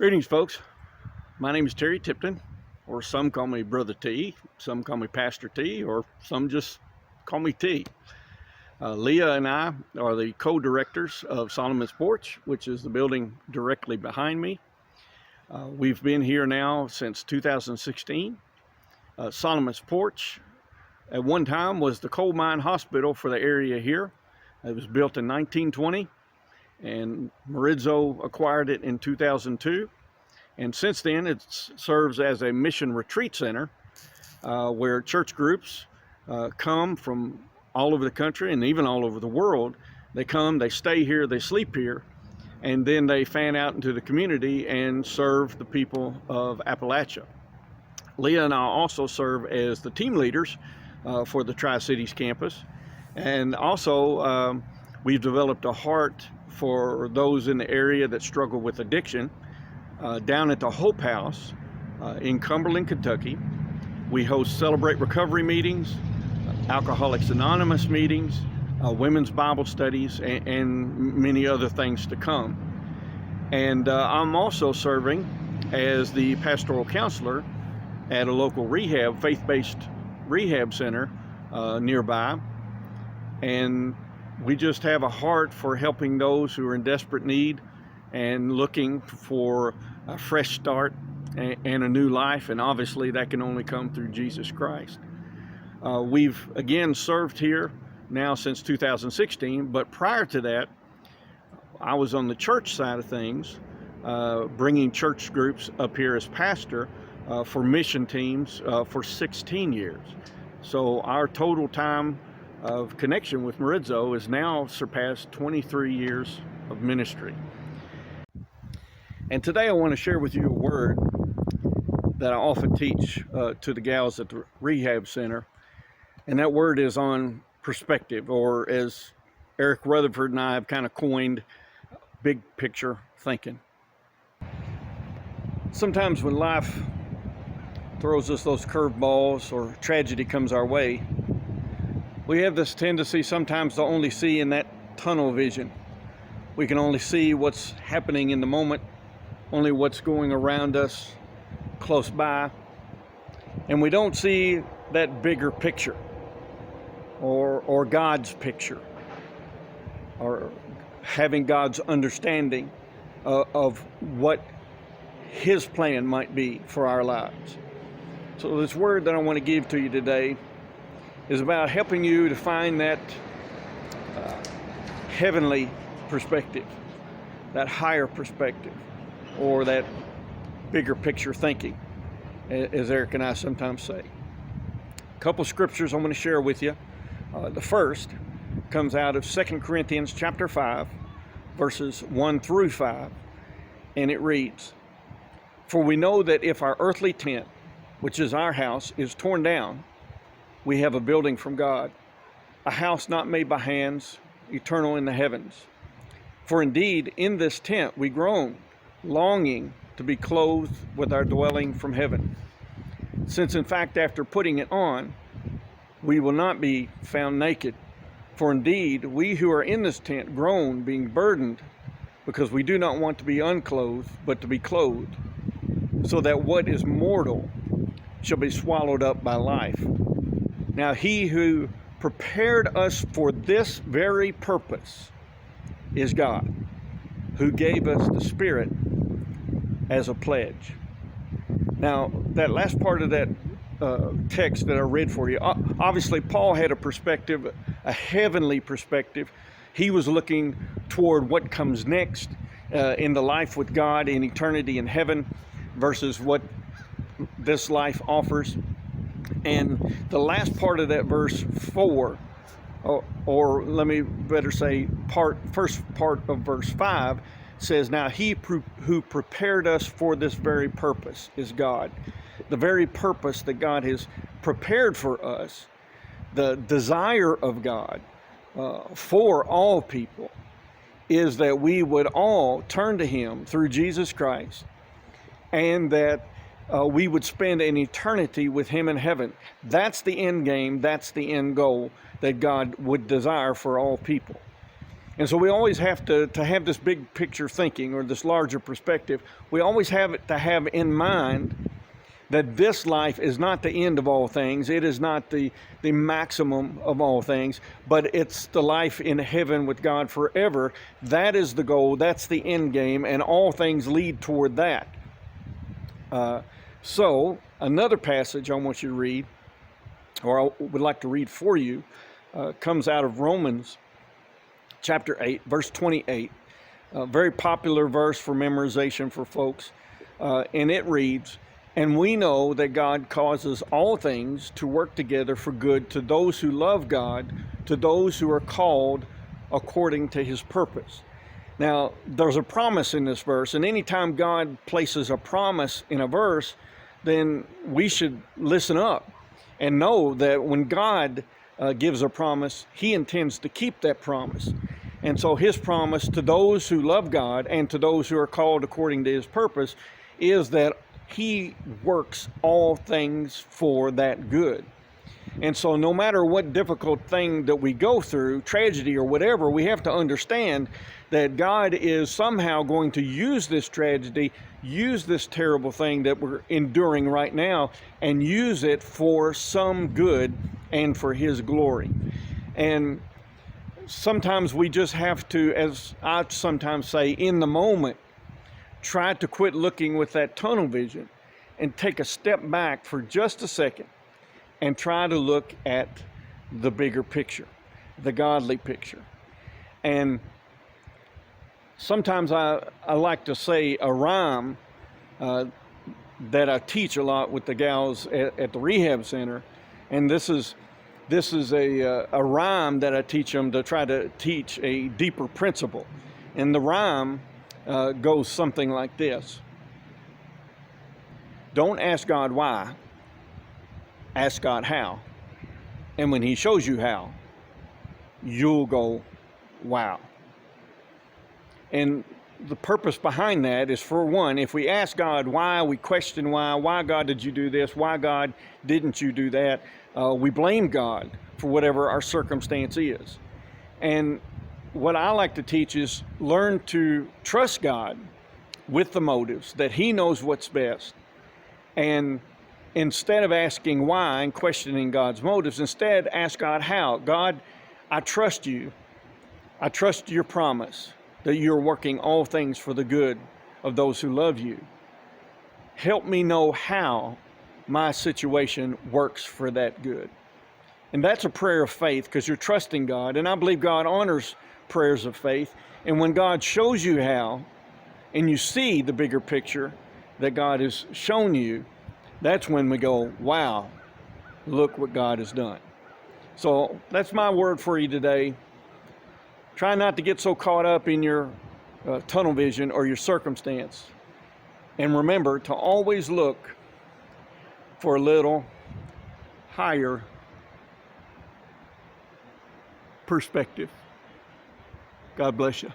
Greetings, folks. My name is Terry Tipton, or some call me Brother T, some call me Pastor T, or some just call me T. Leah and I are the co-directors of Solomon's Porch, which is the building directly behind me. We've been here now since 2016. Solomon's Porch at one time was the coal mine hospital for the area here. It was built in 1920, and Meridzo acquired it in 2002. And since then, it serves as a mission retreat center where church groups come from all over the country and even all over the world. They come, they stay here, they sleep here, and then they fan out into the community and serve the people of Appalachia. Leah and I also serve as the team leaders for the Tri-Cities campus. And also, we've developed a heart for those in the area that struggle with addiction. Down at the Hope House in Cumberland, Kentucky, we host Celebrate Recovery meetings, Alcoholics Anonymous meetings, women's Bible studies, and many other things to come. And I'm also serving as the pastoral counselor at a local rehab, faith-based rehab center nearby. And we just have a heart for helping those who are in desperate need and looking for a fresh start and a new life, and obviously that can only come through Jesus Christ. We've again served here now since 2016, but prior to that, I was on the church side of things, bringing church groups up here as pastor for mission teams for 16 years. So our total time of connection with Meridzo is now surpassed 23 years of ministry. And today I want to share with you a word that I often teach to the gals at the rehab center. And that word is on perspective, or as Eric Rutherford and I have kind of coined, big picture thinking. Sometimes when life throws us those curveballs or tragedy comes our way, we have this tendency sometimes to only see in that tunnel vision. We can only see what's happening in the moment, only what's going around us close by, and we don't see that bigger picture or God's picture, or having God's understanding of what His plan might be for our lives. So this word that I want to give to you today is about helping you to find that heavenly perspective, that higher perspective, or that bigger picture thinking, as Eric and I sometimes say. A couple scriptures I'm going to share with you. The first comes out of 2 Corinthians chapter 5, verses 1 through 5, and it reads, "For we know that if our earthly tent, which is our house, is torn down, we have a building from God, a house not made by hands, eternal in the heavens. For indeed, in this tent we groan, longing to be clothed with our dwelling from heaven. Since in fact after putting it on, we will not be found naked. For indeed, we who are in this tent groan, being burdened, because we do not want to be unclothed, but to be clothed, so that what is mortal shall be swallowed up by life. Now he who prepared us for this very purpose is God, who gave us the Spirit as a pledge." Now, that last part of that text that I read for you, obviously Paul had a perspective, a heavenly perspective. He was looking toward what comes next in the life with God in eternity in heaven versus what this life offers. And the last part of that verse 4, or let me better say first part of verse 5, says, "Now he who prepared us for this very purpose is God." The very purpose that God has prepared for us, the desire of God for all people, is that we would all turn to Him through Jesus Christ, and that we would spend an eternity with Him in heaven. That's the end game, that's the end goal that God would desire for all people. And so we always have to have this big picture thinking, or this larger perspective. We always have to have in mind that this life is not the end of all things. It is not the maximum of all things, but it's the life in heaven with God forever. That is the goal. That's the end game, and all things lead toward that. So another passage I want you to read, or I would like to read for you, comes out of Romans chapter 8, verse 28. A very popular verse for memorization for folks. And it reads, "And we know that God causes all things to work together for good to those who love God, to those who are called according to his purpose." Now, there's a promise in this verse, and anytime God places a promise in a verse, then we should listen up and know that when God gives a promise, he intends to keep that promise. And so his promise to those who love God and to those who are called according to his purpose is that he works all things for that good. And so no matter what difficult thing that we go through, tragedy or whatever, we have to understand that God is somehow going to use this tragedy, use this terrible thing that we're enduring right now, and use it for some good and for his glory. And sometimes we just have to, as I sometimes say, in the moment, try to quit looking with that tunnel vision and take a step back for just a second and try to look at the bigger picture, the godly picture. And sometimes I like to say a rhyme that I teach a lot with the gals at the rehab center, and this is a rhyme that I teach them to try to teach a deeper principle. And the rhyme goes something like this: don't ask God why, ask God how. And when he shows you how, you'll go, wow. And the purpose behind that is, for one, if we ask God why, we question why God did you do this, why God didn't you do that, we blame God for whatever our circumstance is. And what I like to teach is learn to trust God with the motives, that he knows what's best. And instead of asking why and questioning God's motives, instead ask God how. God, I trust you. I trust your promise that you're working all things for the good of those who love you. Help me know how my situation works for that good. And that's a prayer of faith, because you're trusting God. And I believe God honors prayers of faith. And when God shows you how, and you see the bigger picture that God has shown you, that's when we go, wow, look what God has done. So that's my word for you today. Try not to get so caught up in your tunnel vision or your circumstance. And remember to always look for a little higher perspective. God bless you.